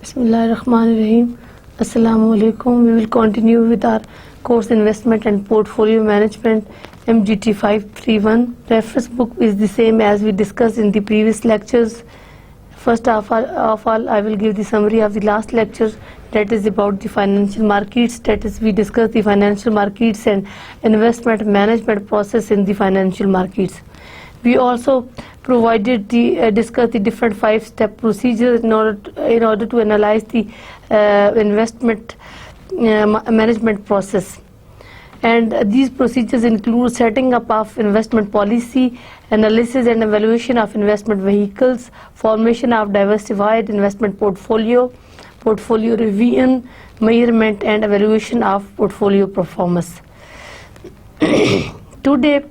Bismillahirrahmanirrahim. Assalamu alaikum. We will continue with our course Investment and Portfolio Management MGT 531. Reference book is the same as we discussed in the previous lectures. First of all, I will give the summary of the last lecture, that is about the financial markets. That is, we discussed the financial markets and investment management process in the financial markets. We also provided discussed the different 5-step procedures in order to analyze the investment management process. And these procedures include setting up of investment policy, analysis and evaluation of investment vehicles, formation of diversified investment portfolio, portfolio revision, measurement and evaluation of portfolio performance. Today's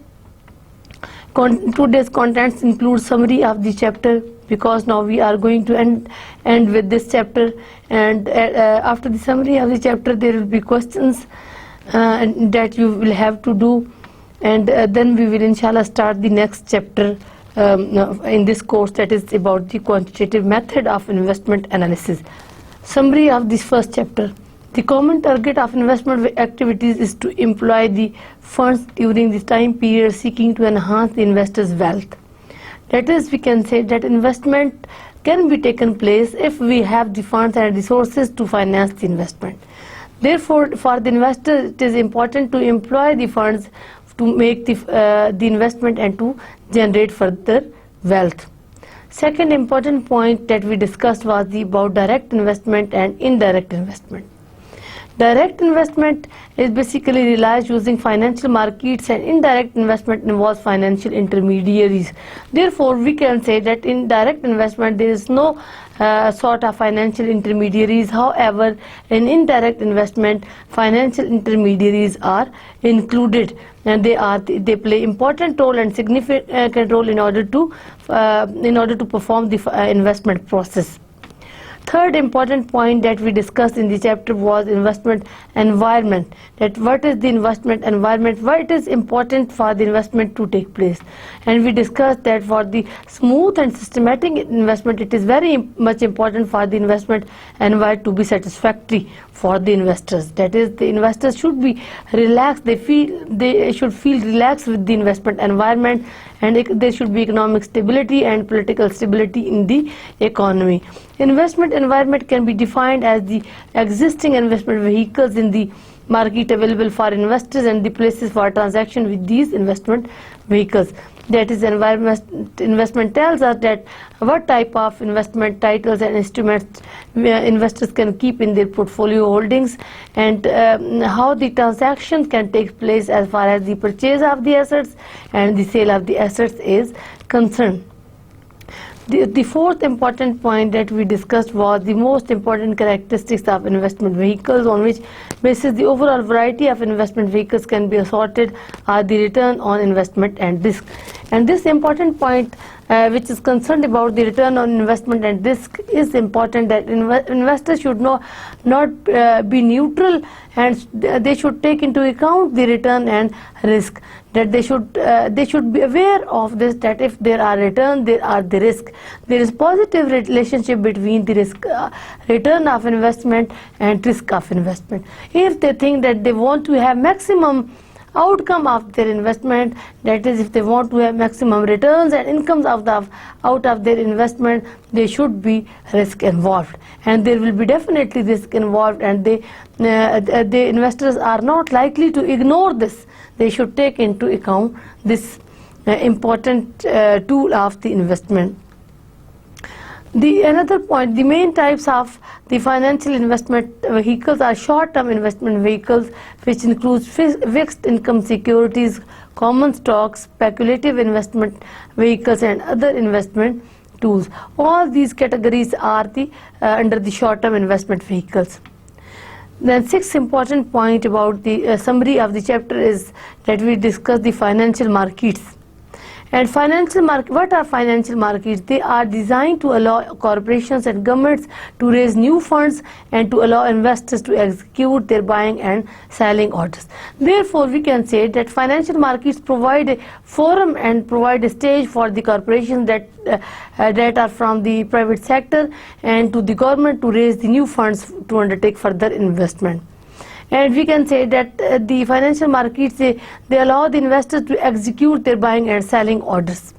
contents include summary of the chapter, because now we are going to end with this chapter, and after the summary of the chapter there will be questions that you will have to do, and then we will inshallah start the next chapter in this course, that is about the quantitative method of investment analysis. Summary of this first chapter. The common target of investment activities is to employ the funds during this time period seeking to enhance the investor's wealth. That is, we can say that investment can be taken place if we have the funds and resources to finance the investment. Therefore, for the investor, it is important to employ the funds to make the investment and to generate further wealth. Second important point that we discussed was about direct investment and indirect investment. Direct investment is basically realized using financial markets, and indirect investment involves financial intermediaries. Therefore, we can say that in direct investment there is no sort of financial intermediaries. However, in indirect investment, financial intermediaries are included, and they play important role and significant role in order to perform the investment process. Third important point that we discussed in the chapter was investment environment. That what is the investment environment, why it is important for the investment to take place. And we discussed that for the smooth and systematic investment, it is very much important for the investment environment to be satisfactory for the investors. That is, the investors should be relaxed, they should feel relaxed with the investment environment, and there should be economic stability and political stability in the economy. Investment environment can be defined as the existing investment vehicles in the market available for investors and the places for transaction with these investment vehicles. That is, investment tells us that what type of investment titles and instruments investors can keep in their portfolio holdings, and how the transactions can take place as far as the purchase of the assets and the sale of the assets is concerned. The fourth important point that we discussed was the most important characteristics of investment vehicles, on which basis the overall variety of investment vehicles can be assorted are the return on investment and risk. And this important point which is concerned about the return on investment and risk is important, that investors should not be neutral, and they should take into account the return and risk. That they should be aware of this, that if there are returns, there are the risk. There is positive relationship between the risk return of investment and risk of investment. If they think that they want to have maximum outcome of their investment, that is, if they want to have maximum returns and incomes out of their investment, there should be risk involved, and there will be definitely risk involved, and the investors are not likely to ignore this. They should take into account this important tool of the investment. Another point, the main types of the financial investment vehicles are short-term investment vehicles, which includes fixed income securities, common stocks, speculative investment vehicles, and other investment tools. All these categories are under the short-term investment vehicles. Then sixth important point about the summary of the chapter is that we discuss the financial markets. And financial market, what are financial markets? They are designed to allow corporations and governments to raise new funds and to allow investors to execute their buying and selling orders. Therefore, we can say that financial markets provide a forum and provide a stage for the corporations that are from the private sector and to the government to raise the new funds to undertake further investment. And we can say that the financial markets, they allow the investors to execute their buying and selling orders.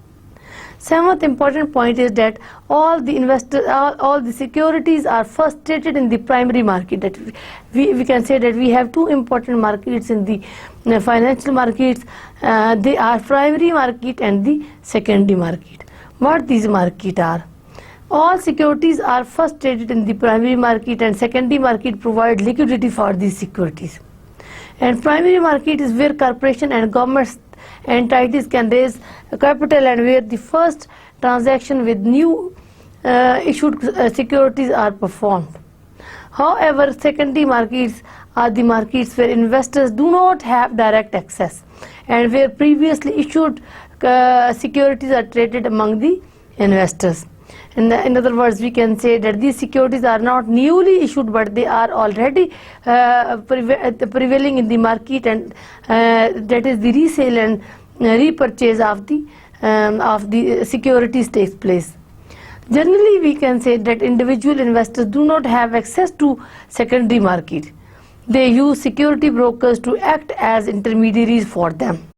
Seventh important point is that all the securities are first traded in the primary market. That we can say that we have two important markets in the financial markets. They are primary market and the secondary market. What these markets are? All securities are first traded in the primary market, and secondary market provide liquidity for these securities. And primary market is where corporation and government entities can raise capital and where the first transaction with new issued securities are performed. However, secondary markets are the markets where investors do not have direct access and where previously issued securities are traded among the investors. In other words, we can say that these securities are not newly issued, but they are already prevailing in the market, and that is the resale and repurchase of the securities takes place. Generally, we can say that individual investors do not have access to secondary market. They use security brokers to act as intermediaries for them.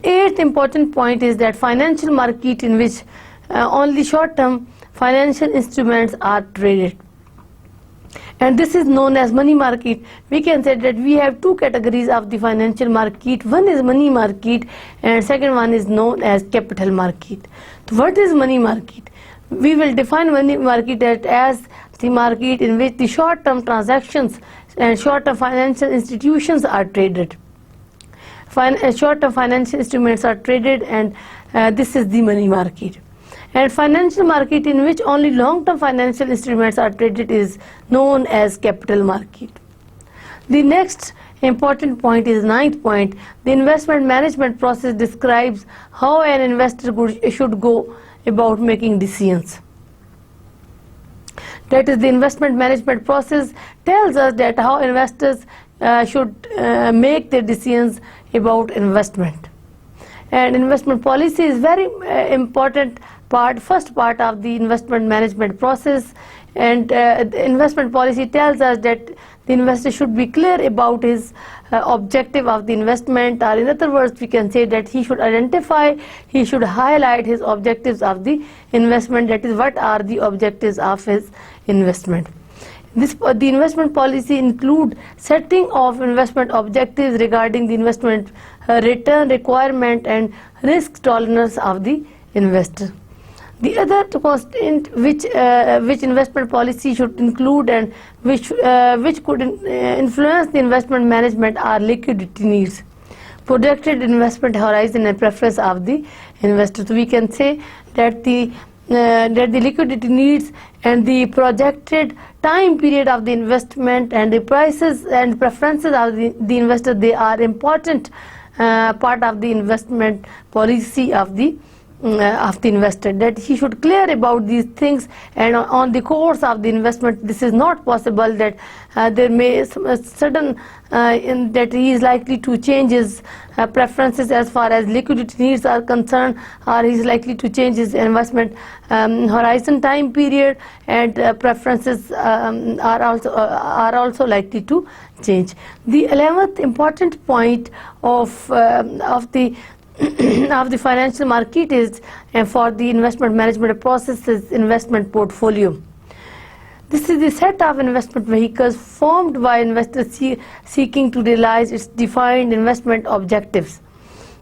Eighth important point is that financial market in which only short-term financial instruments are traded, and this is known as money market. We can say that we have two categories of the financial market. One is money market and second one is known as capital market. So what is money market? We will define money market as the market in which the short-term transactions and short-term financial institutions are traded. Short-term financial instruments are traded, and this is the money market. And financial market in which only long-term financial instruments are traded is known as capital market. The next important point is ninth point. The investment management process describes how an investor should go about making decisions. That is, the investment management process tells us that how investors should make their decisions about investment. And investment policy is very important first part of the investment management process, and the investment policy tells us that the investor should be clear about his objective of the investment, or in other words, we can say that he should identify, he should highlight his objectives of the investment. That is, what are the objectives of his investment. The investment policy include setting of investment objectives regarding the investment return requirement and risk tolerance of the investor. The other constant which investment policy should include and which could influence the investment management are liquidity needs, projected investment horizon, and preference of the investor. So we can say that the liquidity needs and the projected time period of the investment and the prices and preferences of the investor, they are important part of the investment policy of the investor, that he should clear about these things, and on the course of the investment this is not possible that there may sudden that he is likely to change his preferences as far as liquidity needs are concerned, or he is likely to change his investment horizon time period, and preferences are also likely to change. The 11th important point of the financial market is for the investment management process is investment portfolio. This is the set of investment vehicles formed by investors seeking to realize its defined investment objectives.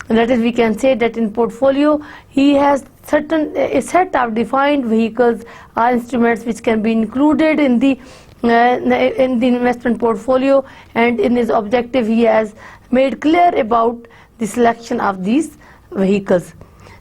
And that is, we can say that in portfolio he has a set of defined vehicles or instruments which can be included in the investment portfolio, and in his objective he has made clear about the selection of these vehicles.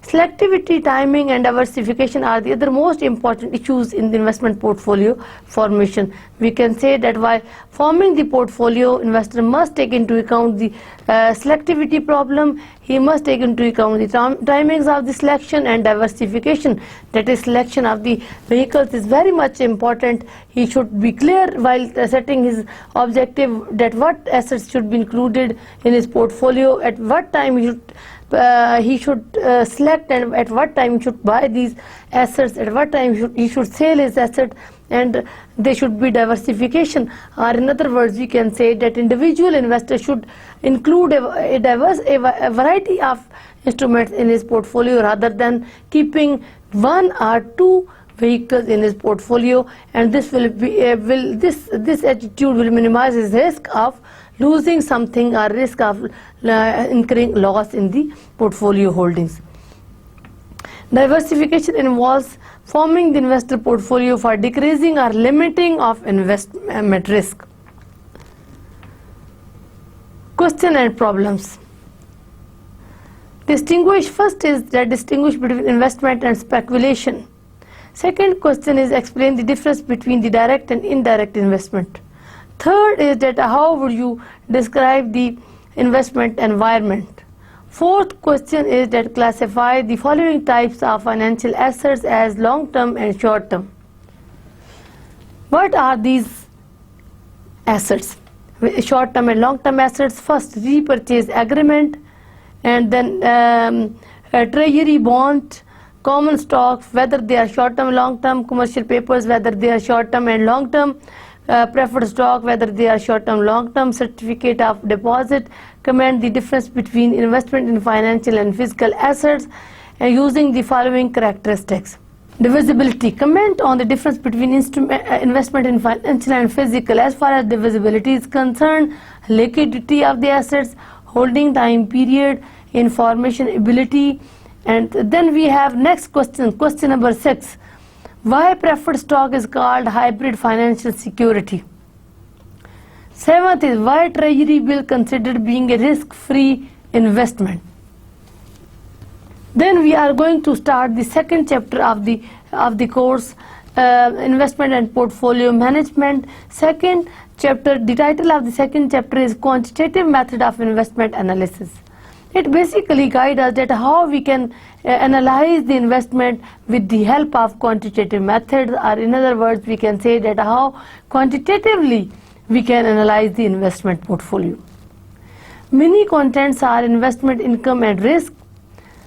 Selectivity, timing and diversification are the other most important issues in the investment portfolio formation. We can say that while forming the portfolio, investor must take into account the selectivity problem. He must take into account the timings of the selection and diversification. That is, selection of the vehicles is very much important. He should be clear while setting his objective that what assets should be included in his portfolio, at what time he should select, and at what time he should buy these assets, at what time he should sell his asset, and there should be diversification. Or in other words, we can say that individual investor should include a variety of instruments in his portfolio rather than keeping one or two vehicles in his portfolio, and this attitude will minimize his risk of losing something or risk of incurring loss in the portfolio holdings. Diversification involves forming the investor portfolio for decreasing or limiting of investment risk. Question and problems. First is that distinguish between investment and speculation. Second question is explain the difference between the direct and indirect investment. Third is that how would you describe the investment environment. Fourth question is that classify the following types of financial assets as long-term and short-term. What are these assets? Short-term and long-term assets. First, repurchase agreement, and then treasury bond, common stocks, whether they are short-term, long-term, commercial papers, whether they are short-term and long-term, preferred stock, whether they are short-term, long-term, certificate of deposit. Comment the difference between investment in financial and physical assets using the following characteristics. Divisibility. Comment on the difference between investment in financial and physical. As far as divisibility is concerned, liquidity of the assets, holding time period, information ability. And then we have next question number 6. Why preferred stock is called hybrid financial security? 7th is why treasury bill considered being a risk-free investment. Then we are going to start the second chapter of the course, investment and portfolio management. Second chapter, the title of the second chapter is quantitative method of investment analysis. It basically guides us that how we can analyze the investment with the help of quantitative methods, or in other words, we can say that how quantitatively we can analyze the investment portfolio. Many contents are investment income and risk.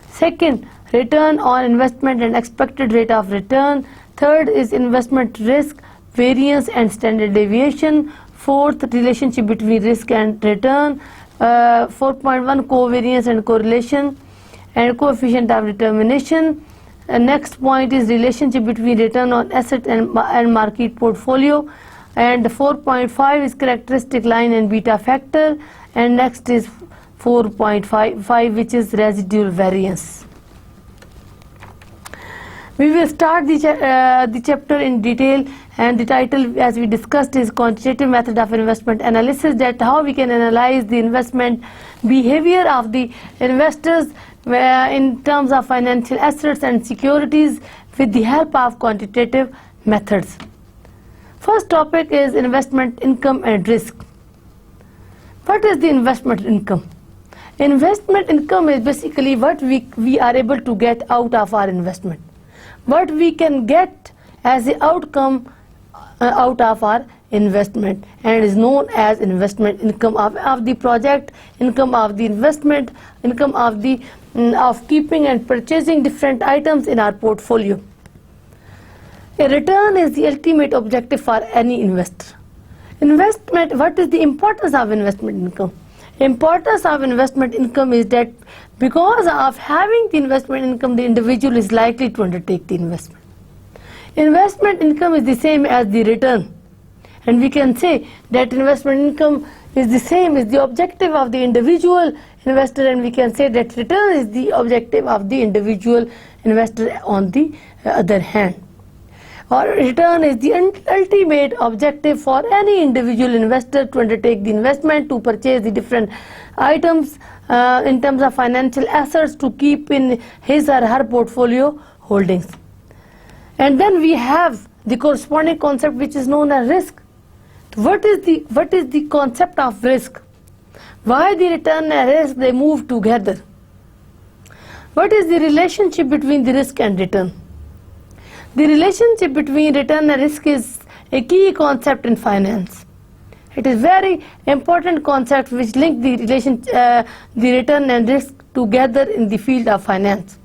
Second, return on investment and expected rate of return. Third is investment risk, variance and standard deviation. Fourth, relationship between risk and return. 4.1 covariance and correlation and coefficient of determination. Next point is relationship between return on asset and market portfolio. And 4.5 is characteristic line and beta factor. And next is 4.5 which is residual variance. We will start the chapter in detail, and the title, as we discussed, is quantitative method of investment analysis, that how we can analyze the investment behavior of the investors in terms of financial assets and securities with the help of quantitative methods. First topic is investment income and risk. What is the investment income? Investment income is basically what we are able to get out of our investment, what we can get as the outcome out of our investment, and is known as investment income of the project, income of the investment, income of the of keeping and purchasing different items in our portfolio. A return is the ultimate objective for any investor. Investment, what is the importance of investment income? Importance of investment income is that because of having the investment income, the individual is likely to undertake the investment. Investment income is the same as the return, and we can say that investment income is the same as the objective of the individual investor, and we can say that return is the objective of the individual investor on the other hand. or return is the ultimate objective for any individual investor to undertake the investment, to purchase the different items in terms of financial assets to keep in his or her portfolio holdings. And then we have the corresponding concept which is known as risk. What is the concept of risk? Why the return and risk they move together? What is the relationship between the risk and return? The relationship between return and risk is a key concept in finance. It is very important concept which link the return and risk together in the field of finance.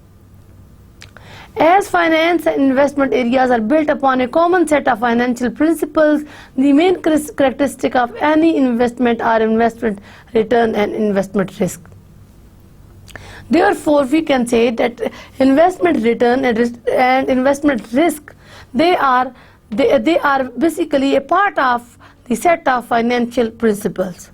As finance and investment areas are built upon a common set of financial principles, the main characteristic of any investment are investment return and investment risk. Therefore, we can say that investment return and investment risk, they are basically a part of the set of financial principles.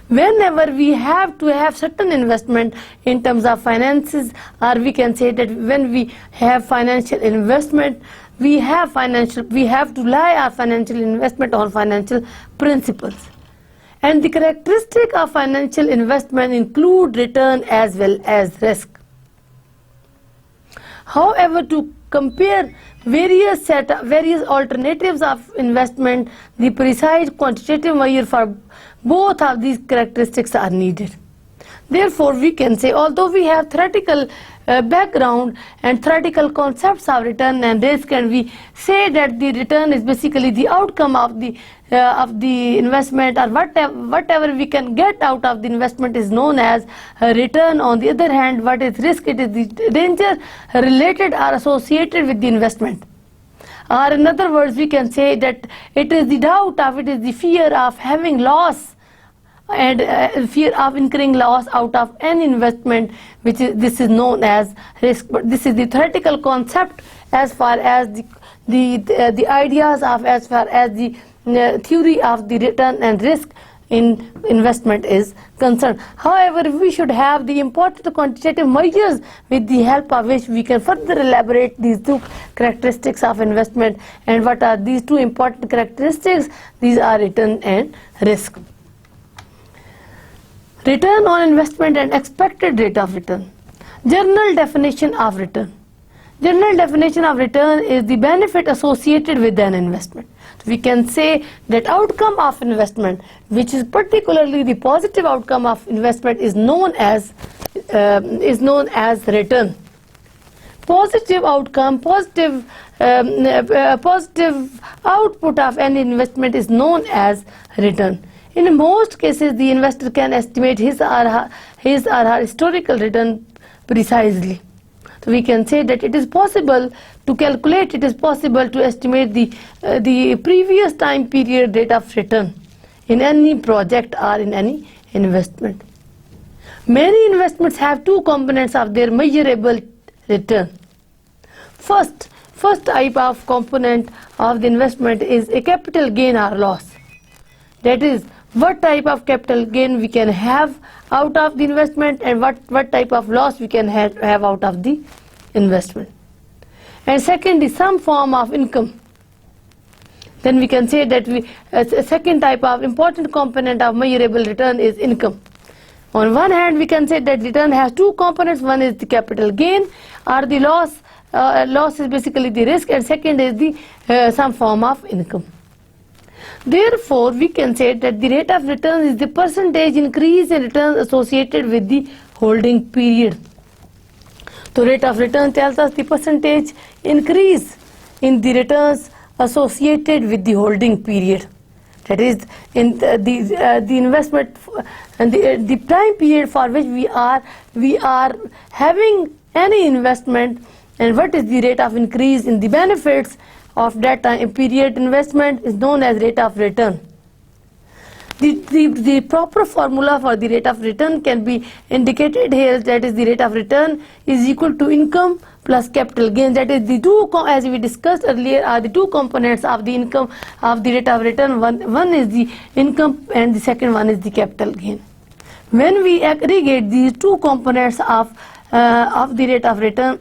Whenever we have to have certain investment in terms of finances, or we can say that when we have financial investment, we have to rely our financial investment on financial principles. And the characteristic of financial investment include return as well as risk. However, to compare various alternatives of investment, the precise quantitative measure for both of these characteristics are needed. Therefore, we can say, although we have theoretical background and theoretical concepts of return and risk, and we say that the return is basically the outcome of the investment, or whatever we can get out of the investment is known as a return. On the other hand, what is risk? It is the danger related or associated with the investment. Or in other words, we can say that it is the doubt of, it is the fear of having loss and fear of incurring loss out of any investment, this is known as risk. But this is the theoretical concept as far as the ideas of, as far as the theory of the return and risk in investment is concerned. However, we should have the important quantitative measures with the help of which we can further elaborate these two characteristics of investment. And what are these two important characteristics? These are return and risk. Return on investment and expected rate of return. General definition of return. General definition of return is the benefit associated with an investment. So we can say that outcome of investment, which is particularly the positive outcome of investment, is known as return. Positive outcome, positive output of any investment is known as return. In most cases, the investor can estimate his or her historical return precisely. So we can say that it is possible to calculate, it is possible to estimate the previous time period rate of return in any project or in any investment. Many investments have two components of their measurable return. First type of component of the investment is a capital gain or loss. That is, what type of capital gain we can have out of the investment, and what type of loss we can have out of the investment. And second is some form of income. Then we can say that a second type of important component of measurable return is income. On one hand, we can say that return has two components. One is the capital gain or the loss. Loss is basically the risk, and second is the some form of income. Therefore, we can say that the rate of return is the percentage increase in returns associated with the holding period. So rate of return tells us the percentage increase in the returns associated with the holding period. That is, in the investment and the time period for which we are having any investment, and what is the rate of increase in the benefits of that time period investment is known as rate of return. The proper formula for the rate of return can be indicated here. That is, the rate of return is equal to income plus capital gain. That is, the two, as we discussed earlier, are the two components of the income of the rate of return. One is the income and the second one is the capital gain. When we aggregate these two components of the rate of return,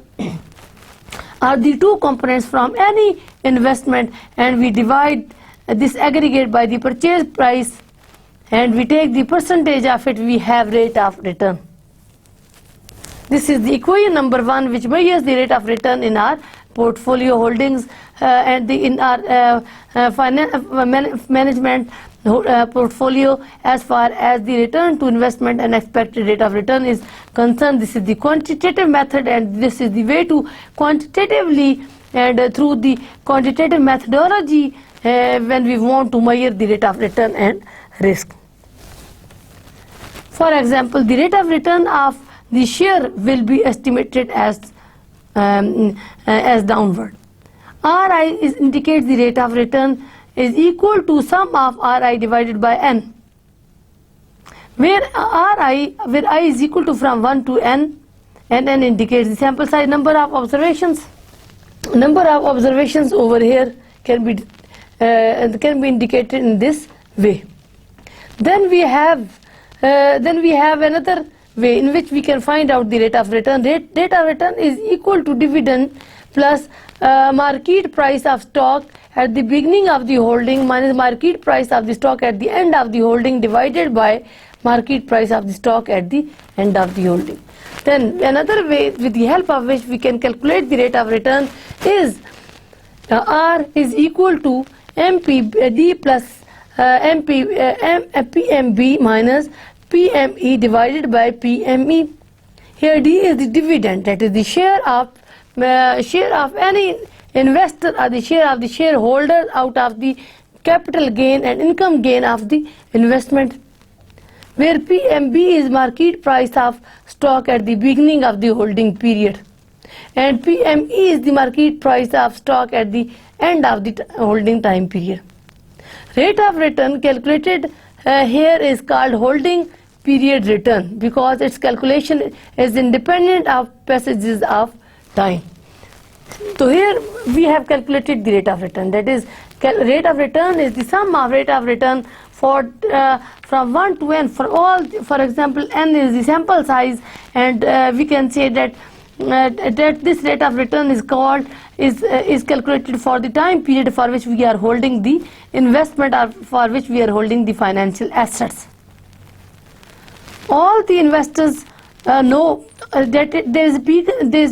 are the two components from any investment, and we divide this aggregate by the purchase price, and we take the percentage of it, we have rate of return. This is the equation number 1, which measures the rate of return in our portfolio holdings and in our management portfolio as far as the return to investment and expected rate of return is concerned. This is the quantitative method, and this is the way to quantitatively and through the quantitative methodology when we want to measure the rate of return and risk. For example, the rate of return of the share will be estimated as downward. RI indicates the rate of return is equal to sum of RI divided by N, where I is equal to from 1 to N, and N indicates the sample size. Number of observations over here can be indicated in this way. Then we have another way in which we can find out the rate of return. Rate of return is equal to dividend plus market price of stock at the beginning of the holding minus market price of the stock at the end of the holding divided by market price of the stock at the end of the holding. Then another way with the help of which we can calculate the rate of return is R is equal to MPD plus PMB minus PME divided by PME. Here D is the dividend, that is the share of any investor or the share of the shareholder out of the capital gain and income gain of the investment, where PMB is market price of stock at the beginning of the holding period, and PME is the market price of stock at the end of the holding time period. Rate of return calculated here is called holding period return because its calculation is independent of passages of time. So here we have calculated the rate of return, that is rate of return is the sum of rate of return for from 1 to n for all. For example, n is the sample size, and we can say that this rate of return is calculated for the time period for which we are holding the investment or for which we are holding the financial assets. All the investors know that there is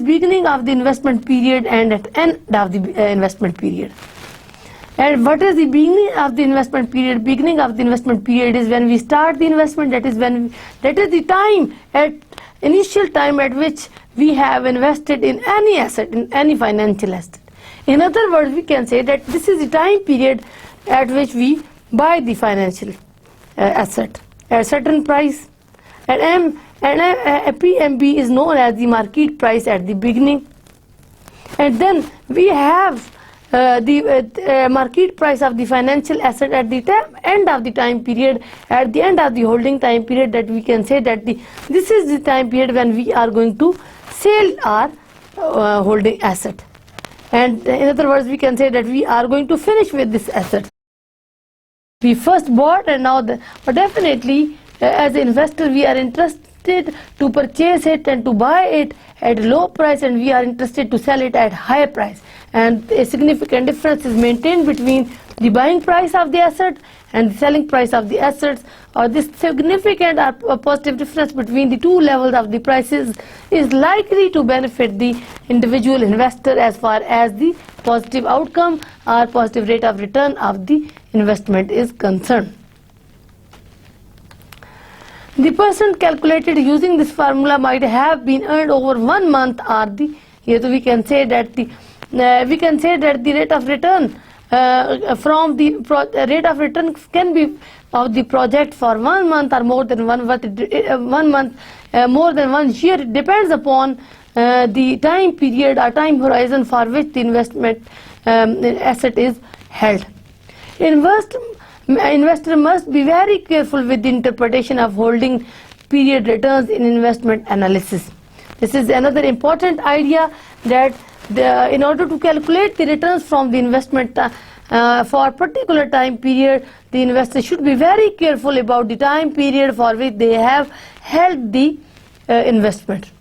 beginning of the investment period and at end of the investment period. And what is the beginning of the investment period? Beginning of the investment period is when we start the investment. That is the time initial time at which we have invested in any asset, in any financial asset. In other words, we can say that this is the time period at which we buy the financial asset at a certain price, and PMB is known as the market price at the beginning, and then we have the market price of the financial asset at the end of the time period, at the end of the holding time period, that we can say that this is the time period when we are going to sell our holding asset. And in other words, we can say that we are going to finish with this asset. We first bought, and now but definitely as an investor we are interested to purchase it and to buy it at low price, and we are interested to sell it at higher price, and a significant difference is maintained between the buying price of the asset and the selling price of the assets, or this significant or positive difference between the two levels of the prices is likely to benefit the individual investor as far as the positive outcome or positive rate of return of the investment is concerned. The percent calculated using this formula might have been earned over 1 month, or here we can say that the rate of return from the rate of return can be of the project for 1 month or more than 1 month, more than 1 year. It depends upon the time period or time horizon for which the investment asset is held. Investor must be very careful with the interpretation of holding period returns in investment analysis. This is another important idea, that in order to calculate the returns from the investment for a particular time period, the investor should be very careful about the time period for which they have held the investment.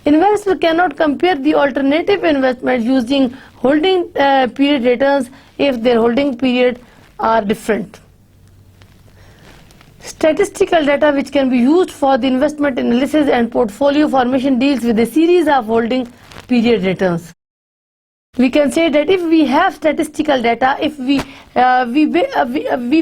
Investor cannot compare the alternative investment using holding period returns if their holding period are different. Statistical data which can be used for the investment analysis and portfolio formation deals with a series of holding period returns. We can say that if we have statistical data, if we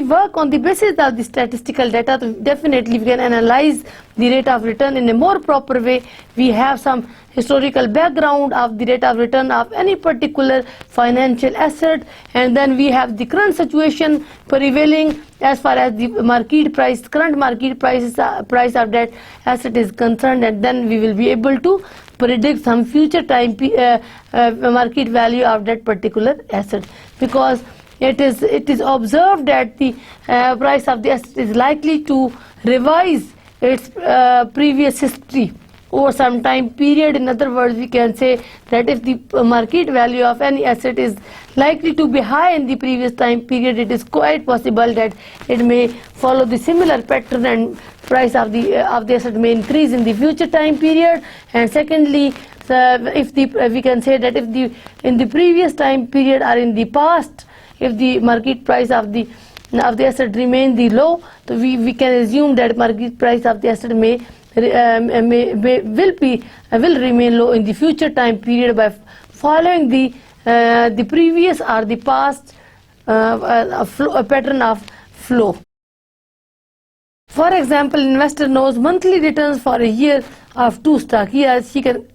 work on the basis of the statistical data, then definitely we can analyze the rate of return in a more proper way. We have some historical background of the rate of return of any particular financial asset, and then we have the current situation prevailing as far as the current market price of that asset is concerned, and then we will be able to predict some future time market value of that particular asset, because it is observed that the price of the asset is likely to revise its previous history over some time period. In other words, we can say that if the market value of any asset is likely to be high in the previous time period, it is quite possible that it may follow the similar pattern and price of the asset may increase in the future time period. And secondly, we can say that if in the previous time period or in the past, if the market price of the asset remain low, so we can assume that market price of the asset will remain low in the future time period by following the previous or the past pattern of flow. For example, investor knows monthly returns for a year of 2 stocks. Here she can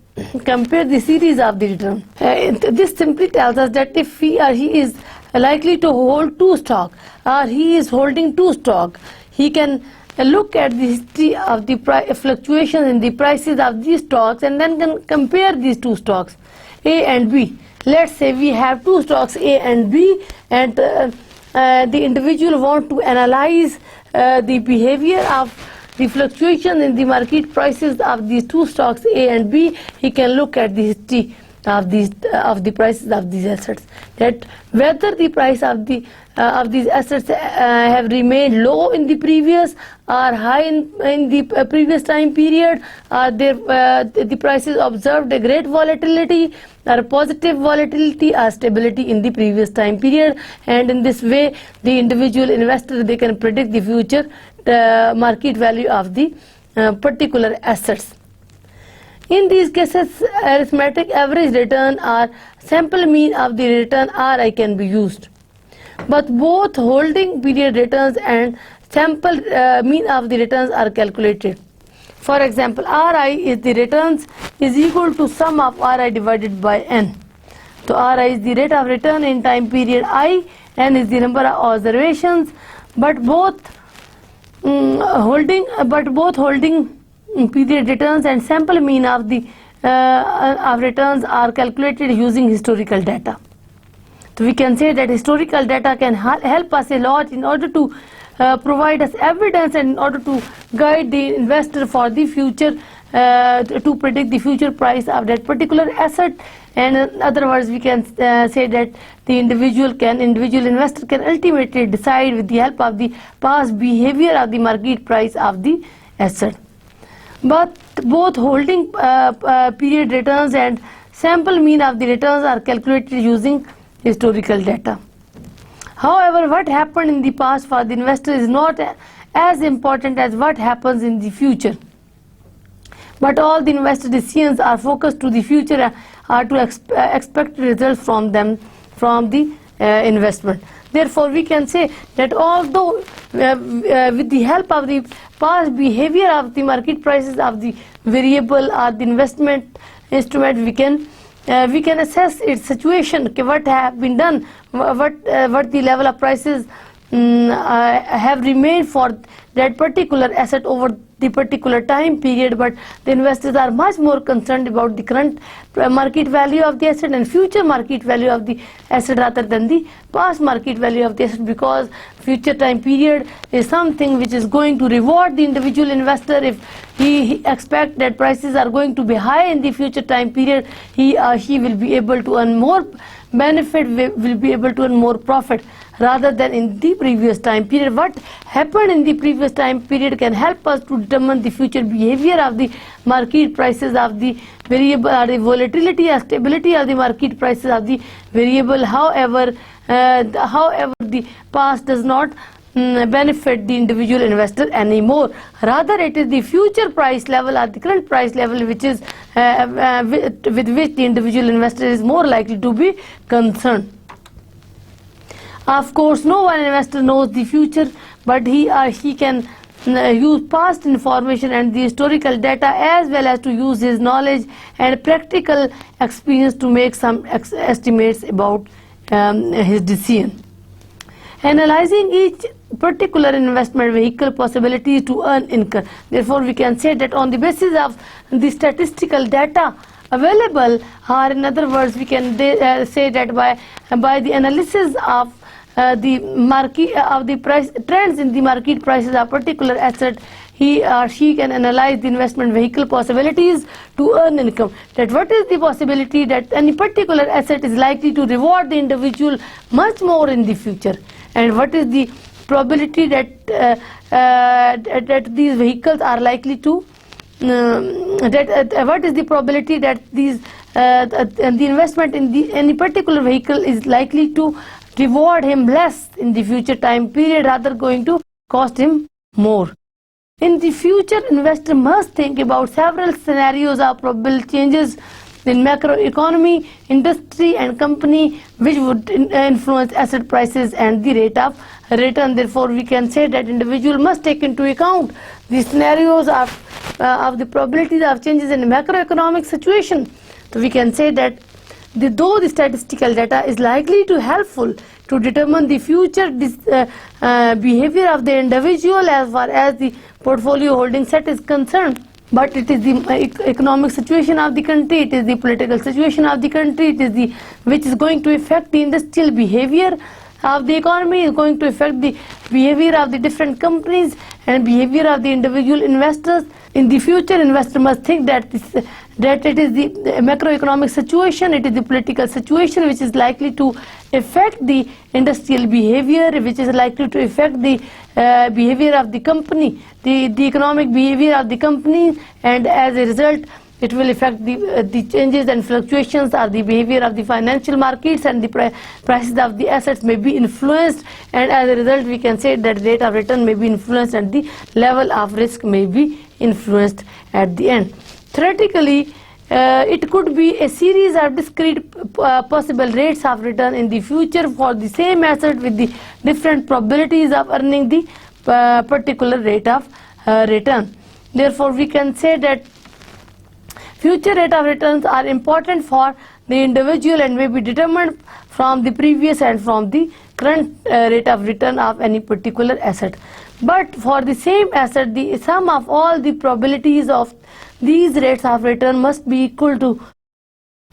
compare the series of the return. This simply tells us that if he or she is likely to hold 2 stocks, or he is holding 2 stocks, he can look at the history of the fluctuations in the prices of these stocks and then can compare these 2 stocks, A and B. Let's say we have 2 stocks, A and B, and the individual want to analyze the behavior of the fluctuation in the market prices of these 2 stocks, A and B. He can look at the history of the prices of these assets, that whether the price of these assets have remained low in the previous or high in the previous time period, or the prices observed a great volatility or positive volatility or stability in the previous time period. And in this way, the individual investor, they can predict the future market value of the particular assets. In these cases, arithmetic average return or sample mean of the return RI can be used. But both holding period returns and sample mean of the returns are calculated. For example, RI is the returns is equal to sum of RI divided by N. So RI is the rate of return in time period I, N is the number of observations, but both holding period returns and sample mean of the returns are calculated using historical data. So we can say that historical data can help us a lot in order to provide us evidence and in order to guide the investor for the future, to predict the future price of that particular asset. And in other words, we can say that the individual investor can ultimately decide with the help of the past behavior of the market price of the asset. But both holding period returns and sample mean of the returns are calculated using historical data. However, what happened in the past for the investor is not as important as what happens in the future. But all the investor decisions are focused to the future, are to expect results from the investment. Therefore, we can say that although with the help of the past behavior of the market prices of the variable or the investment instrument, we can assess its situation, what have been done, what the level of prices have remained for that particular asset over the particular time period. But the investors are much more concerned about the current market value of the asset and future market value of the asset rather than the past market value of the asset, because future time period is something which is going to reward the individual investor. If he expects that prices are going to be high in the future time period, he will be able to earn more benefit, will be able to earn more profit rather than in the previous time period. What happened in the previous previous time period can help us to determine the future behavior of the market prices of the variable, or the volatility or stability of the market prices of the variable. However, the past does not benefit the individual investor anymore. Rather, it is the future price level or the current price level which is with which the individual investor is more likely to be concerned. Of course, no one investor knows the future, but he or she can use past information and the historical data, as well as to use his knowledge and practical experience to make some estimates about his decision. Analyzing each particular investment vehicle possibility to earn income. Therefore, we can say that on the basis of the statistical data available, or in other words, we can say that by the analysis of the market of the price trends in the market prices of particular asset, he or she can analyze the investment vehicle possibilities to earn income. That what is the possibility that any particular asset is likely to reward the individual much more in the future, and what is the probability that these vehicles are likely to what is the probability that these the investment in any particular vehicle is likely to reward him less in the future time period, rather going to cost him more. In the future, investor must think about several scenarios of probable changes in macroeconomy, industry and company, which would influence asset prices and the rate of return. Therefore, we can say that individual must take into account the scenarios of the probabilities of changes in macroeconomic situation. So we can say that though the statistical data is likely to helpful to determine the future behavior of the individual as far as the portfolio holding set is concerned, but it is the economic situation of the country, it is the political situation of the country, it is the which is going to affect the industrial behavior of the economy, is going to affect the behavior of the different companies and behavior of the individual investors. In the future, investor must think that it is the macroeconomic situation, it is the political situation which is likely to affect the industrial behavior, which is likely to affect the behavior of the company, the economic behavior of the company, and as a result it will affect the changes and fluctuations of the behavior of the financial markets, and the prices of the assets may be influenced, and as a result we can say that rate of return may be influenced and the level of risk may be influenced at the end. Theoretically, it could be a series of discrete possible rates of return in the future for the same asset with the different probabilities of earning the particular rate of return. Therefore, we can say that future rate of returns are important for the individual and may be determined from the previous and from the current rate of return of any particular asset. But for the same asset, the sum of all the probabilities of these rates of return must be equal to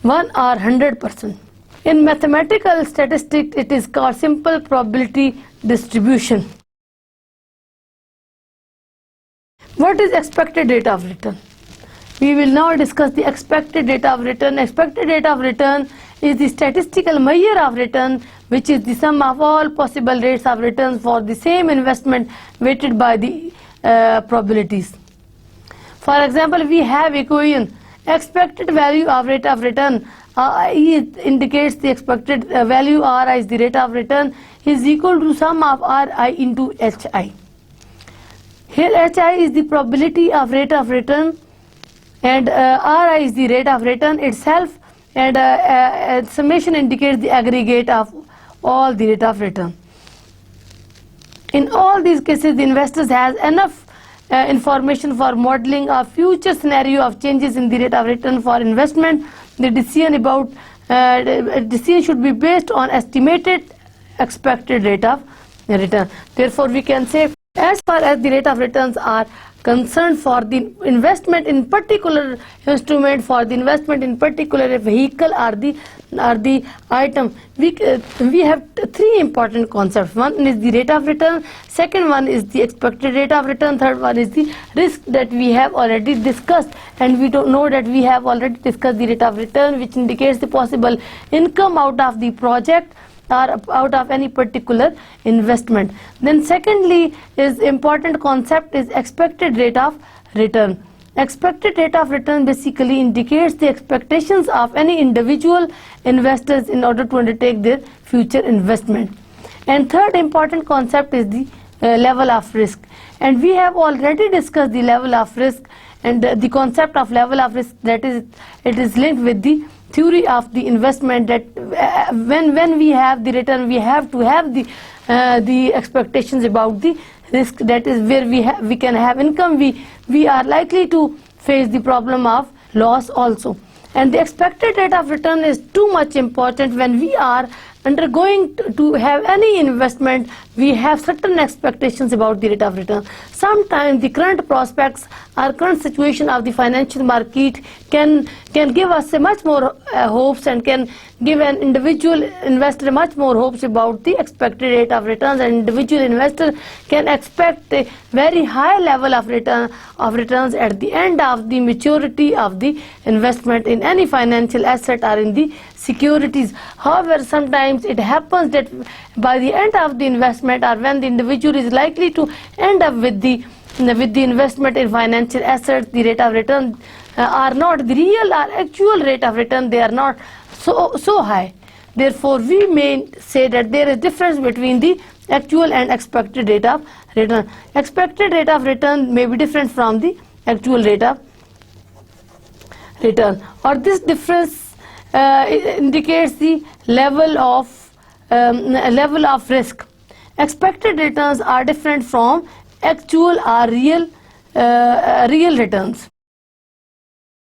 1 or 100%. In mathematical statistics, it is called simple probability distribution. What is expected rate of return? We will now discuss the expected rate of return. Expected rate of return is the statistical measure of return, which is the sum of all possible rates of return for the same investment weighted by the probabilities. For example, we have equation expected value of rate of return. E indicates the expected value, Ri is the rate of return, is equal to sum of Ri into Hi. Here Hi is the probability of rate of return, and Ri is the rate of return itself, and summation indicates the aggregate of all the rate of return. In all these cases, the investors has enough information for modeling a future scenario of changes in the rate of return for investment. The decision should be based on estimated expected rate of return. Therefore, we can say, as far as the rate of returns are concerned for the investment in particular instrument, for the investment in particular vehicle or the item, we have three important concepts. One is the rate of return, second one is the expected rate of return, third one is the risk that we have already discussed, and we don't know that we have already discussed the rate of return, which indicates the possible income out of the project, or out of any particular investment. Then secondly is important concept is expected rate of return. Expected rate of return basically indicates the expectations of any individual investors in order to undertake their future investment. And third important concept is the level of risk. And we have already discussed the level of risk and the concept of level of risk, that is, it is linked with the theory of the investment, that when we have the return, we have to have the expectations about the risk, that is where we can have income, we are likely to face the problem of loss also. And the expected rate of return is too much important. When we are undergoing to have any investment, we have certain expectations about the rate of return. Sometimes the current prospects or current situation of the financial market can give us a much more hopes, and can give an individual investor much more hopes about the expected rate of returns. An individual investor can expect a very high level of returns at the end of the maturity of the investment in any financial asset or in the securities. However, sometimes it happens that by the end of the investment, or when the individual is likely to end up with the investment in financial assets, the rate of return are not the real or actual rate of return, they are not so high. Therefore, we may say that there is difference between the actual and expected rate of return. Expected rate of return may be different from the actual rate of return, or this difference indicates the level of risk. Expected returns are different from actual or real returns.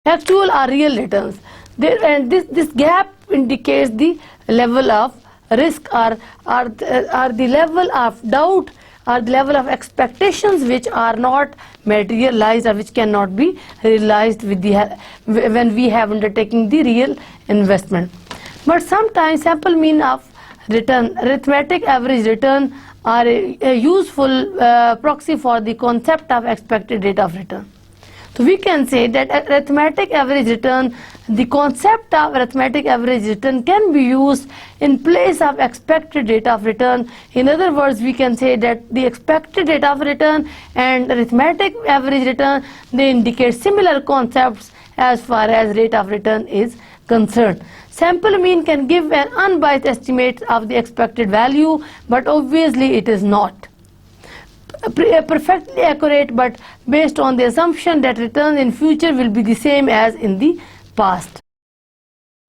Actual or real returns. And this gap indicates the level of risk, or the level of doubt, or the level of expectations which are not materialized, or which cannot be realized when we have undertaken the real investment. But sometimes sample mean of return, arithmetic average return, are a useful proxy for the concept of expected rate of return. So we can say that arithmetic average return, the concept of arithmetic average return can be used in place of expected rate of return. In other words, we can say that the expected rate of return and arithmetic average return, they indicate similar concepts as far as rate of return is concerned. Sample mean can give an unbiased estimate of the expected value, but obviously it is not perfectly accurate, but based on the assumption that returns in future will be the same as in the past.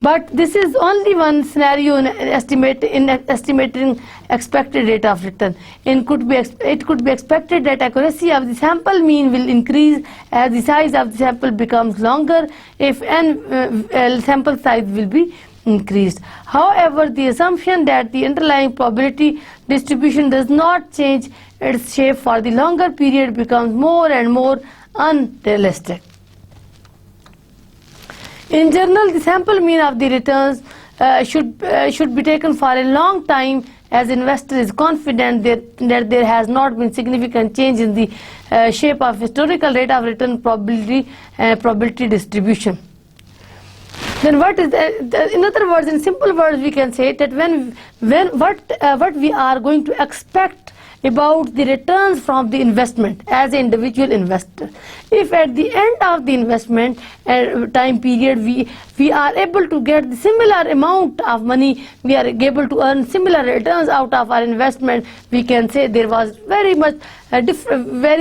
But this is only one scenario in estimating expected rate of return. It could be expected that accuracy of the sample mean will increase as the size of the sample becomes longer, if n sample size will be increased. However, the assumption that the underlying probability distribution does not change its shape for the longer period becomes more and more unrealistic. In general, the sample mean of the returns should be taken for a long time, as investor is confident that there has not been significant change in the shape of historical rate of return probability distribution. Then what is in other words, in simple words, we can say that what we are going to expect about the returns from the investment as an individual investor. If at the end of the investment time period we are able to get the similar amount of money, we are able to earn similar returns out of our investment, we can say there was very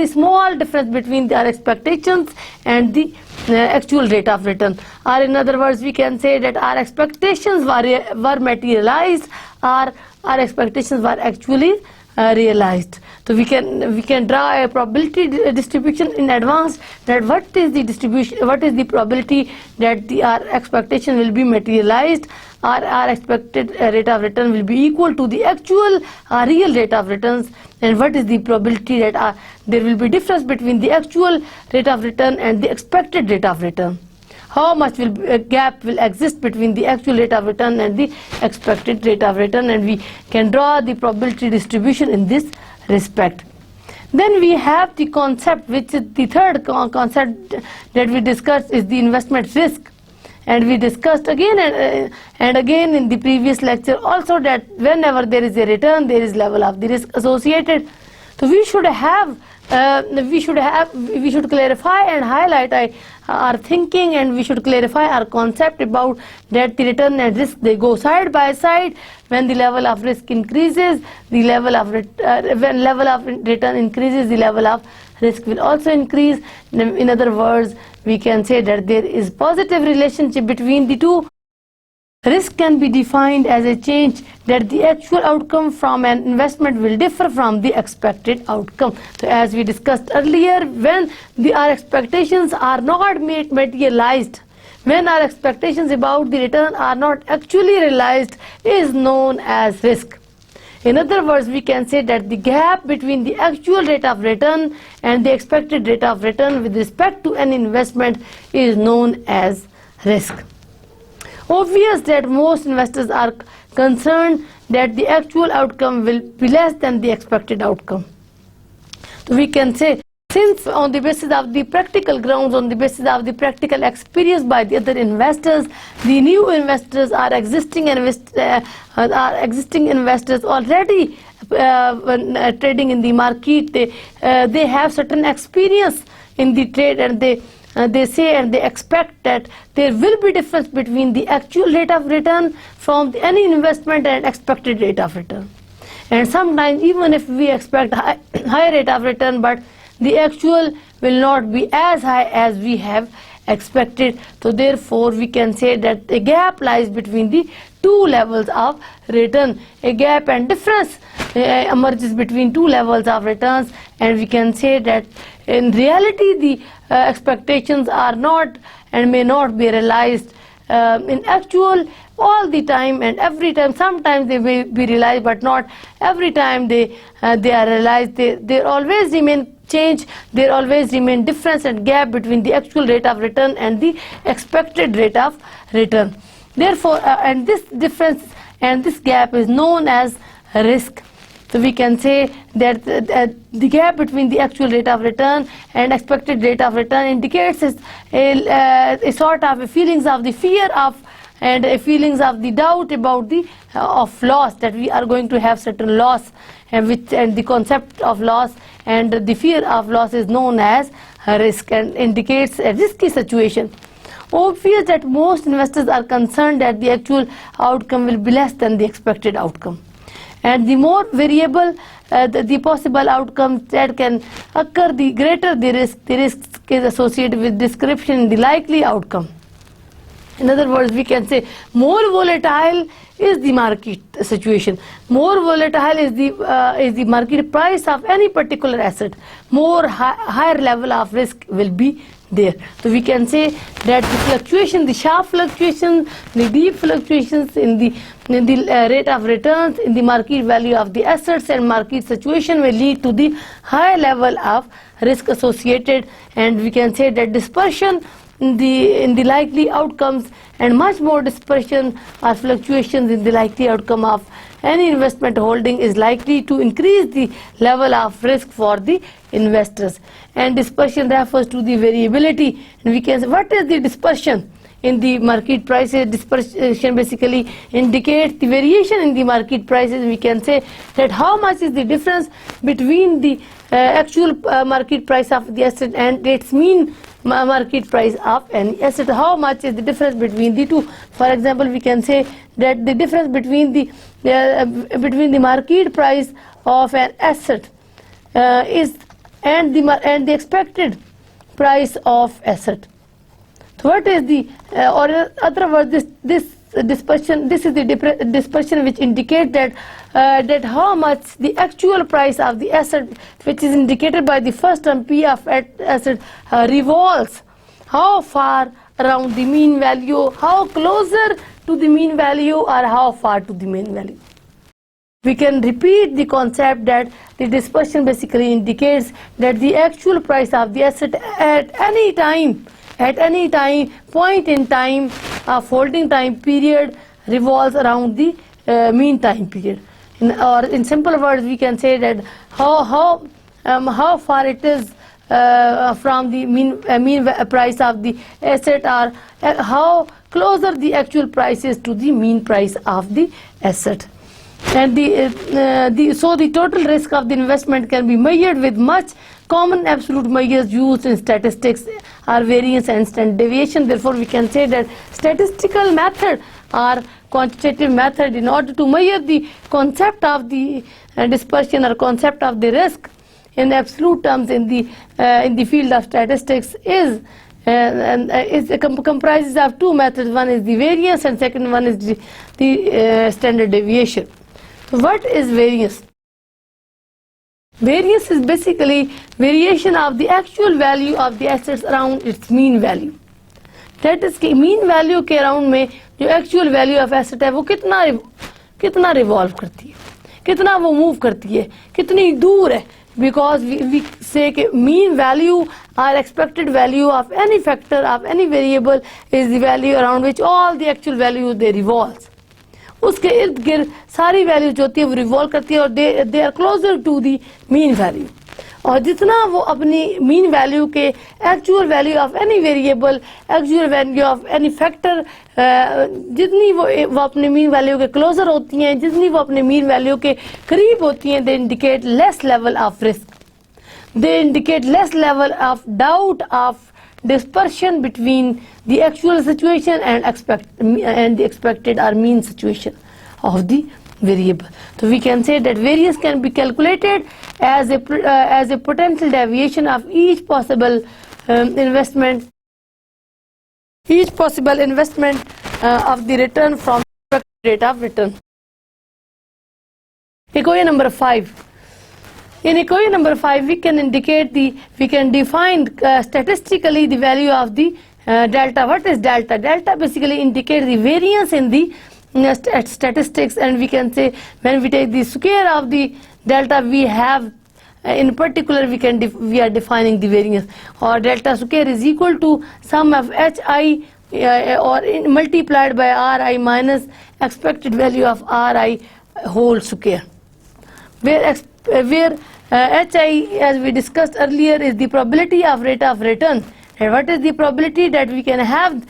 small difference between our expectations and the actual rate of return. Or in other words, we can say that our expectations were materialized, or our expectations were actually realized. So we can draw a probability distribution in advance, that what is the probability that our expectation will be materialized, or our expected rate of return will be equal to the actual real rate of returns, and what is the probability that there will be difference between the actual rate of return and the expected rate of return. How much gap will exist between the actual rate of return and the expected rate of return, and we can draw the probability distribution in this respect. Then we have the concept, which is the third concept that we discussed, is the investment risk. And we discussed again and again in the previous lecture also that whenever there is a return, there is level of the risk associated. So we should clarify and highlight our thinking, and we should clarify our concept about that the return and risk, they go side by side. When the level of risk increases, the level of when level of return increases, the level of risk will also increase. In other words, we can say that there is positive relationship between the two. Risk can be defined as a change that the actual outcome from an investment will differ from the expected outcome. So as we discussed earlier, when our expectations are not materialized, when our expectations about the return are not actually realized, is known as risk. In other words, we can say that the gap between the actual rate of return and the expected rate of return with respect to an investment is known as risk. Obvious that most investors are concerned that the actual outcome will be less than the expected outcome. So we can say, since on the basis of the practical grounds, on the basis of the practical experience by the other investors, the new investors are existing investors already when trading in the market. They have certain experience in the trade, and they say and they expect that there will be difference between the actual rate of return from any investment and expected rate of return. And sometimes even if we expect high rate of return, but the actual will not be as high as we have expected. So therefore we can say that a gap lies between the two levels of return. A gap and difference emerges between two levels of returns, and we can say that in reality the expectations are not and may not be realized in actual all the time and every time. Sometimes they may be realized, but not every time they are realized. They always remain change, there always remain difference and gap between the actual rate of return and the expected rate of return. Therefore, and this difference and this gap is known as risk. So we can say that the gap between the actual rate of return and expected rate of return indicates a sort of a feelings of the fear of and a feelings of the doubt about the of loss, that we are going to have certain loss, and the concept of loss and the fear of loss is known as risk and indicates a risky situation. Obvious that most investors are concerned that the actual outcome will be less than the expected outcome, and the more variable the possible outcomes that can occur, the greater the risk is associated with description in the likely outcome. In other words, we can say more volatile is the market situation, more volatile is the market price of any particular asset, more higher level of risk will be there. So we can say that the fluctuation, the sharp fluctuations, the deep fluctuations in the rate of returns, in the market value of the assets and market situation will lead to the high level of risk associated, and we can say that dispersion in the likely outcomes and much more dispersion or fluctuations in the likely outcome of any investment holding is likely to increase the level of risk for the investors. And dispersion refers to the variability, and we can say, what is the dispersion in the market prices? Dispersion basically indicates the variation in the market prices. We can say that how much is the difference between the actual market price of the asset and its mean market price of any asset. How much is the difference between the two? For example, we can say that the difference between the market price of an asset is and the expected price of asset. So what is the or in other words, this dispersion, this is the dispersion which indicates that how much the actual price of the asset, which is indicated by the first term P of asset, revolves, how far around the mean value, how closer to the mean value or how far to the mean value. We can repeat the concept that the dispersion basically indicates that the actual price of the asset at any time, point in time of holding time period revolves around the mean time period. In simple words, we can say that how far it is from the mean price of the asset, or how closer the actual price is to the mean price of the asset. And so the total risk of the investment can be measured with much common absolute measures used in statistics are variance and standard deviation. Therefore, we can say that statistical method or quantitative method in order to measure the concept of the dispersion or concept of the risk in absolute terms in the field of statistics is comprises of two methods. One is the variance and second one is the standard deviation. What is variance? Variance is basically variation of the actual value of the assets around its mean value. That is कि mean value के around में जो actual value of asset है वो कितना revolve करती है, कितना वो move करती है, कितनी दूर है. Because we say कि mean value or expected value of any factor of any variable is the value around which all the actual values they revolve. उसके इर्द गिर्द सारी वैल्यू जो होती है वो रिवॉल्व करती है और they are closer to the mean value. और जितना वो अपनी मीन वैल्यू के actual value of any variable, actual value of any factor, जितनी वो अपने मीन वैल्यू के क्लोजर होती हैं, जितनी वो अपने मीन वैल्यू के करीब होती हैं, they indicate less level of risk, they indicate less level of doubt of dispersion between the actual situation and the expected or mean situation of the variable. So we can say that variance can be calculated as a potential deviation of each possible investment of the return from the rate of return. Equation number 5. In equation number 5, we can define statistically the value of the delta. What is delta? Delta basically indicates the variance in the statistics, and we can say when we take the square of the delta, we have in particular we are defining the variance, or delta square is equal to sum of hi or multiplied by ri minus expected value of ri whole square, where hi, as we discussed earlier, is the probability of rate of return. And what is the probability that we can have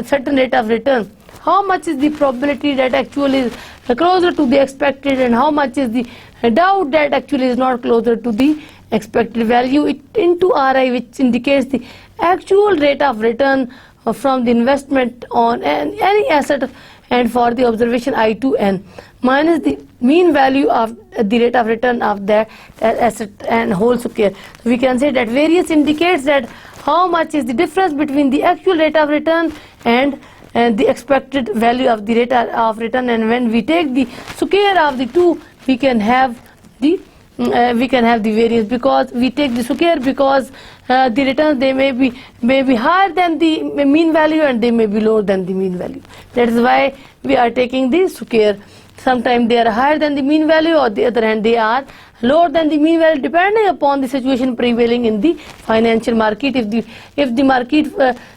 certain rate of return? How much is the probability that actually is closer to the expected, and how much is the doubt that actually is not closer to the expected value into ri, which indicates the actual rate of return from the investment on any asset and for the observation I to n, minus the mean value of the rate of return of that asset and whole square. So we can say that variance indicates that how much is the difference between the actual rate of return and the expected value of the rate of return, and when we take the square of the two, we can have the variance, because we take the square because the returns they may be higher than the mean value and they may be lower than the mean value. That is why we are taking the square. Sometimes they are higher than the mean value, or the other hand they are lower than the mean value, depending upon the situation prevailing in the financial market. If the market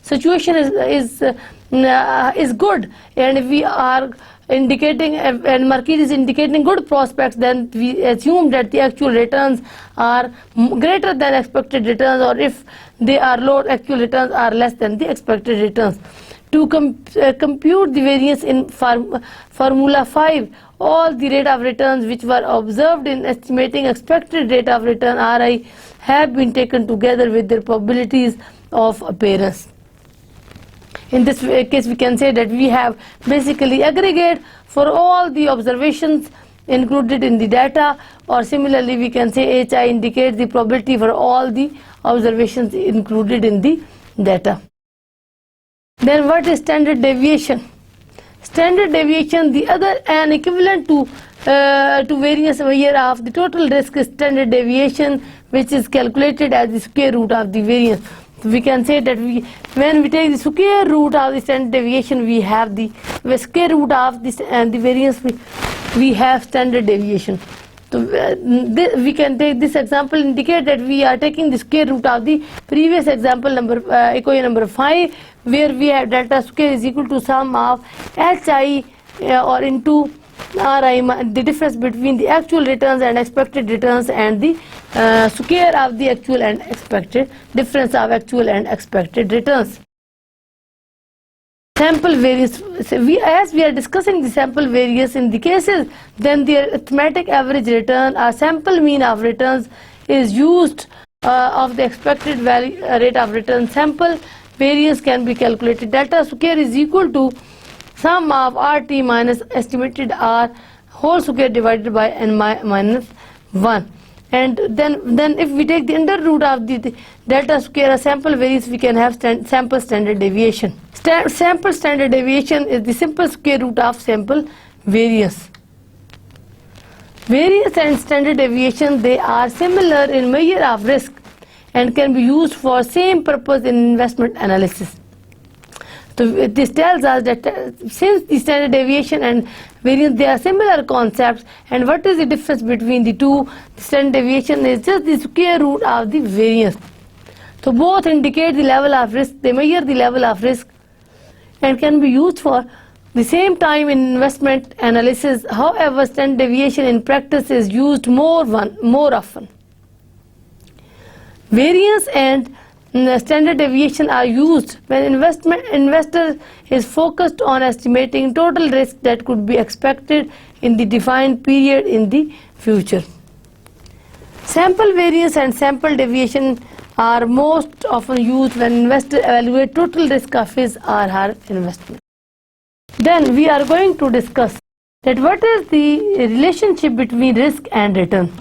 situation is good, and if we are indicating and market is indicating good prospects, then we assume that the actual returns are greater than expected returns, or if they are low, actual returns are less than the expected returns. To compute the variance in formula 5, all the rate of returns which were observed in estimating expected rate of return RI have been taken together with their probabilities of appearance. In this case, we can say that we have basically aggregate for all the observations included in the data, or similarly we can say HI indicates the probability for all the observations included in the data. Then what is standard deviation? Standard deviation, the other and equivalent to variance measure of the total risk is standard deviation, which is calculated as the square root of the variance. So we can say that when we take the square root of the standard deviation, we have the square root of this and the variance, we have standard deviation. So we can take this example, indicate that we are taking the square root of the previous example equation number 5, where we have delta square is equal to sum of hi or into the difference between the actual returns and expected returns, and the square of the actual and expected difference of actual and expected returns. Sample variance. As we are discussing the sample variance in the cases, then the arithmetic average return or sample mean of returns is used of the expected value, rate of return. Sample variance can be calculated. Delta square is equal to sum of RT minus estimated R whole square divided by n minus 1. And then if we take the under root of the delta square sample variance, we can have sample standard deviation. Sample standard deviation is the simple square root of sample variance. Variance and standard deviation, they are similar in measure of risk and can be used for same purpose in investment analysis. So this tells us that since the standard deviation and variance, they are similar concepts, and what is the difference between the two? The standard deviation is just the square root of the variance. So both indicate the level of risk, they measure the level of risk and can be used for the same time in investment analysis. However, standard deviation in practice is used more often. Variance and standard deviation are used when investor is focused on estimating total risk that could be expected in the defined period in the future. Sample variance and sample deviation are most often used when investor evaluate total risk of his or her investment. Then we are going to discuss that what is the relationship between risk and return.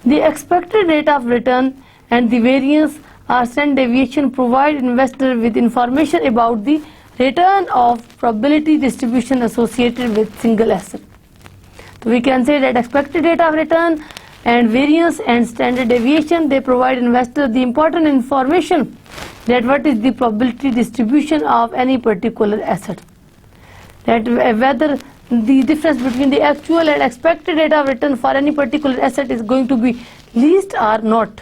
The expected rate of return and the variance or standard deviation provide investor with information about the return of probability distribution associated with single asset. So we can say that expected rate of return and variance and standard deviation, they provide investor the important information that what is the probability distribution of any particular asset, that whether the difference between the actual and expected rate of return for any particular asset is going to be least or not.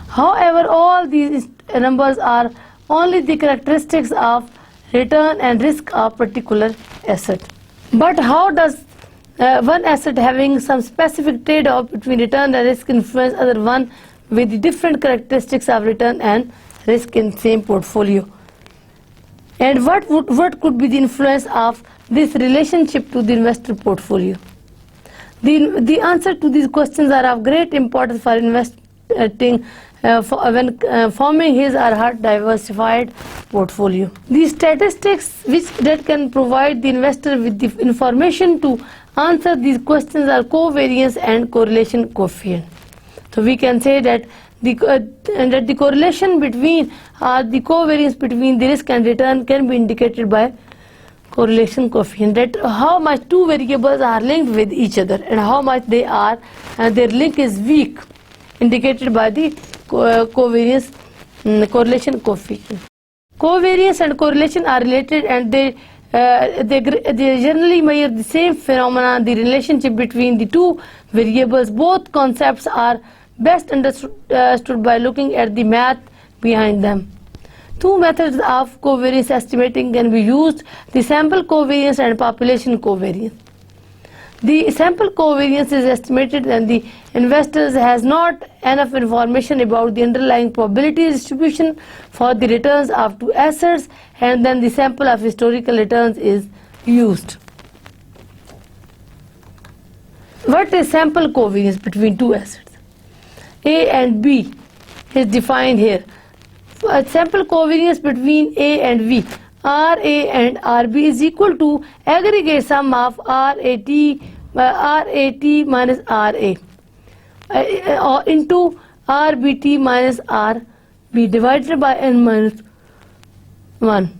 However, all these numbers are only the characteristics of return and risk of particular asset. But how does one asset having some specific trade-off between return and risk influence other one with the different characteristics of return and risk in same portfolio? And what could be the influence of this relationship to the investor portfolio? The answer to these questions are of great importance for investing when forming his or her diversified portfolio. The statistics that can provide the investor with the information to answer these questions are covariance and correlation coefficient. So we can say that the correlation between the covariance between the risk and return can be indicated by correlation coefficient, that how much two variables are linked with each other and how much their link is weak, indicated by the covariance correlation coefficient. Covariance and correlation are related, and they generally measure the same phenomena, the relationship between the two variables. Both concepts are best understood by looking at the math behind them. Two methods of covariance estimating can be used: the sample covariance and population covariance. The sample covariance is estimated when the investor has not enough information about the underlying probability distribution for the returns of two assets, and then the sample of historical returns is used. What is sample covariance between two assets? A and B is defined here. Sample covariance between A and B, RA and RB, is equal to aggregate sum of RAT minus RA into RBT minus RB divided by n minus 1.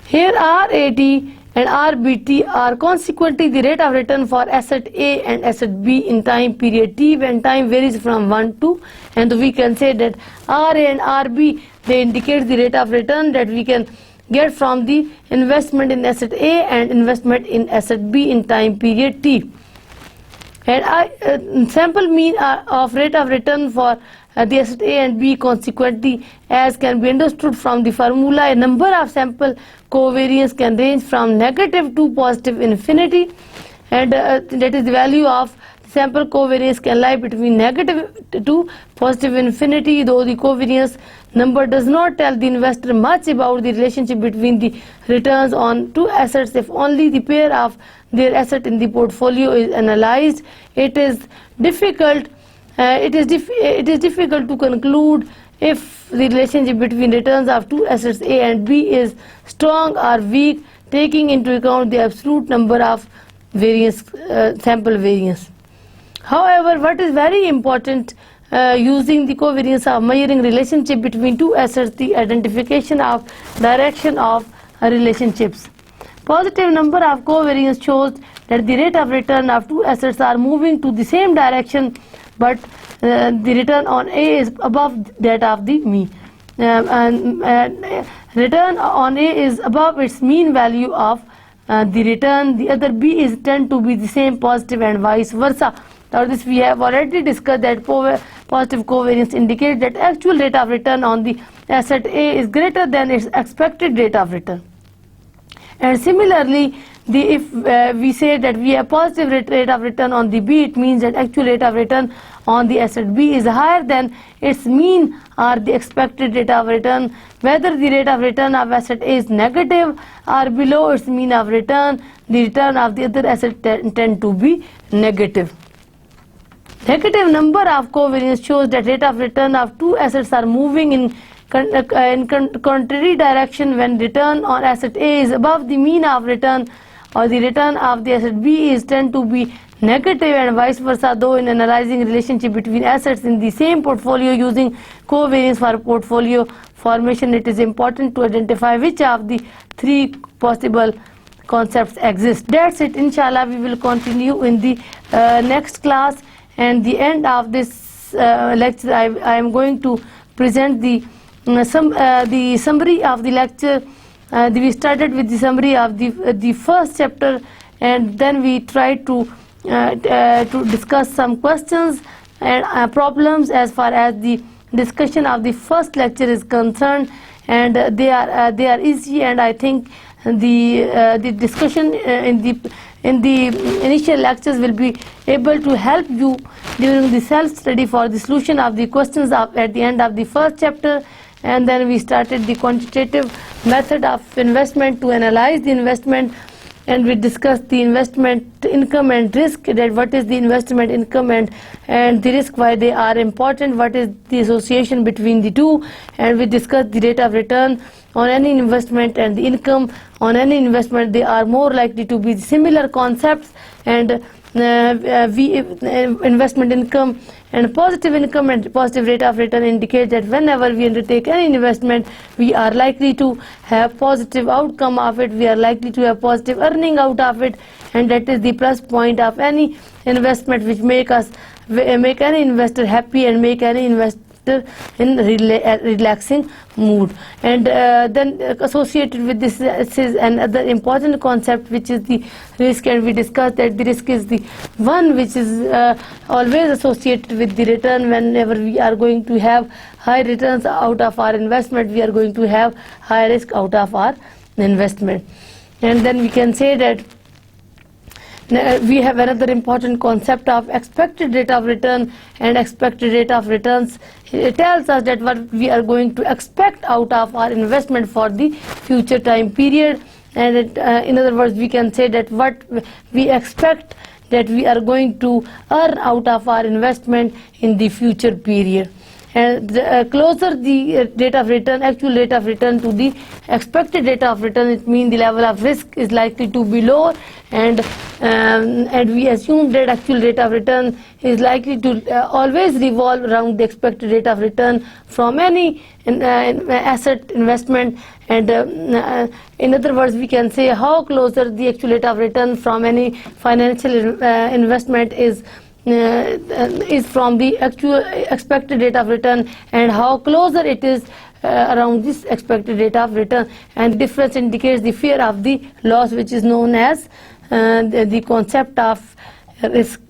Here RAT and RBT are consequently the rate of return for asset A and asset B in time period T when time varies from 1 to, and we can say that RA and RB, they indicate the rate of return that we can get from the investment in asset A and investment in asset B in time period T. And sample mean of rate of return for the asset A and B. Consequently, as can be understood from the formula, a number of sample covariance can range from negative to positive infinity, and that is the value of sample covariance can lie between negative to positive infinity, though the covariance number does not tell the investor much about the relationship between the returns on two assets. If only the pair of their asset in the portfolio is analyzed, it is difficult to conclude if the relationship between returns of two assets A and B is strong or weak, taking into account the absolute number of sample variance. However, what is very important using the covariance of measuring relationship between two assets, the identification of direction of relationships. Positive number of covariance shows that the rate of return of two assets are moving to the same direction, but the return on A is above that of the mean. Return on A is above its mean value of the return. The other B is tend to be the same positive and vice versa. Now this we have already discussed that positive covariance indicates that actual rate of return on the asset A is greater than its expected rate of return. And similarly, if we say that we have positive rate of return on the B, it means that actual rate of return on the asset B is higher than its mean or the expected rate of return. Whether the rate of return of asset A is negative or below its mean of return, the return of the other asset tend to be negative. Negative number of covariance shows that rate of return of two assets are moving in contrary direction when return on asset A is above the mean of return, or the return of the asset B is tend to be negative and vice versa. Though in analyzing relationship between assets in the same portfolio using covariance for portfolio formation, it is important to identify which of the three possible concepts exist. That's it. Inshallah, we will continue in the next class. And the end of this lecture, I am going to present the summary of the lecture. We started with the summary of the first chapter, and then we tried to discuss some questions and problems as far as the discussion of the first lecture is concerned, and they are easy, and I think the discussion in the initial lectures will be able to help you during the self-study for the solution of the questions at the end of the first chapter. And then we started the quantitative method of investment to analyze the investment, and we discussed the investment income and risk, that what is the investment income and the risk, why they are important, what is the association between the two, and we discussed the rate of return on any investment and the income on any investment. They are more likely to be similar concepts, and investment income and positive income and positive rate of return indicate that whenever we undertake any investment, we are likely to have positive outcome of it, we are likely to have positive earning out of it, and that is the plus point of any investment, which make any investor happy and make any investor in relaxing mood. And then associated with this is another important concept, which is the risk, and we discussed that the risk is the one which is always associated with the return. Whenever we are going to have high returns out of our investment, we are going to have high risk out of our investment. And then we can say that we have another important concept of expected rate of return, and expected rate of returns, it tells us that what we are going to expect out of our investment for the future time period. And in other words, we can say that what we expect that we are going to earn out of our investment in the future period. And closer the rate of return, actual rate of return to the expected rate of return, it means the level of risk is likely to be lower, and we assume that actual rate of return is likely to always revolve around the expected rate of return from any asset investment. And in other words, we can say how closer the actual rate of return from any financial investment is from the actual expected rate of return, and how closer it is around this expected rate of return. And the difference indicates the fear of the loss, which is known as the concept of risk.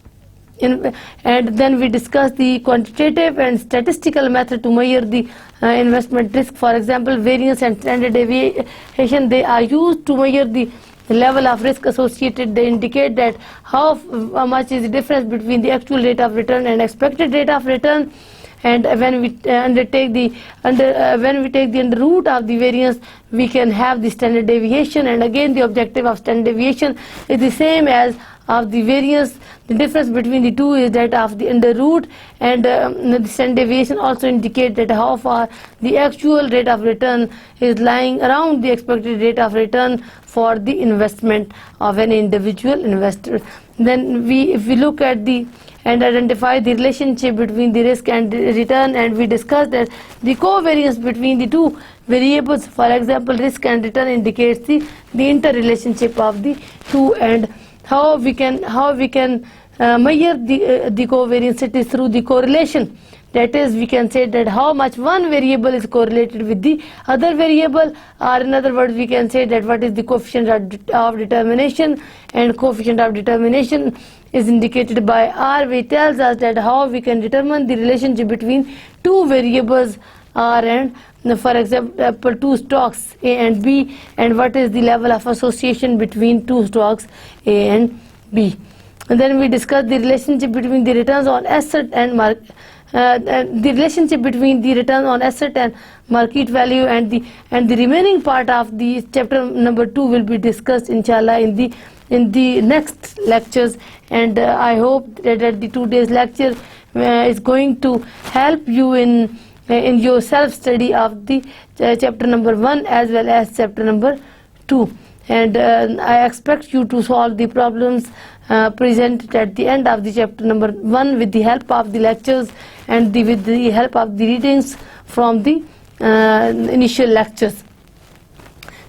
and then we discuss the quantitative and statistical method to measure the investment risk. For example, variance and standard deviation, they are used to measure the level of risk associated. They indicate that how much is the difference between the actual rate of return and expected rate of return. And when we take the under root of the variance, we can have the standard deviation. And again, the objective of standard deviation is the same as of the variance. The difference between the two is that of the under root, and the standard deviation also indicates that how far the actual rate of return is lying around the expected rate of return for the investment of an individual investor. Then if we look at and identify the relationship between the risk and the return, and we discussed that the covariance between the two variables, for example risk and return, indicates the interrelationship of the two, and how we can measure the covariance. It is through the correlation. That is, we can say that how much one variable is correlated with the other variable, or in other words, we can say that what is the coefficient of determination, and coefficient of determination is indicated by R, which tells us that how we can determine the relationship between two variables R and, for example, two stocks A and B, and what is the level of association between two stocks A and B. And then we discuss the relationship between the returns on asset and the relationship between the return on asset and market value, and the remaining part of the chapter number 2 will be discussed inshallah in the next lectures. And I hope that the 2 days lecture is going to help you in your self study of the chapter number 1 as well as chapter number 2. And I expect you to solve the problems presented at the end of the chapter number 1 with the help of the lectures and with the help of the readings from the initial lectures.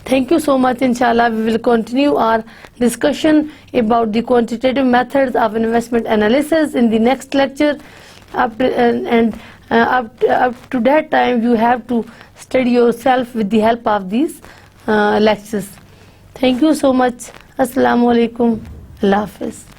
Thank you so much. Inshallah, we will continue our discussion about the quantitative methods of investment analysis in the next lecture. Up to that time, you have to study yourself with the help of these lectures. Thank you so much. Assalamu alaikum. Allah Hafiz.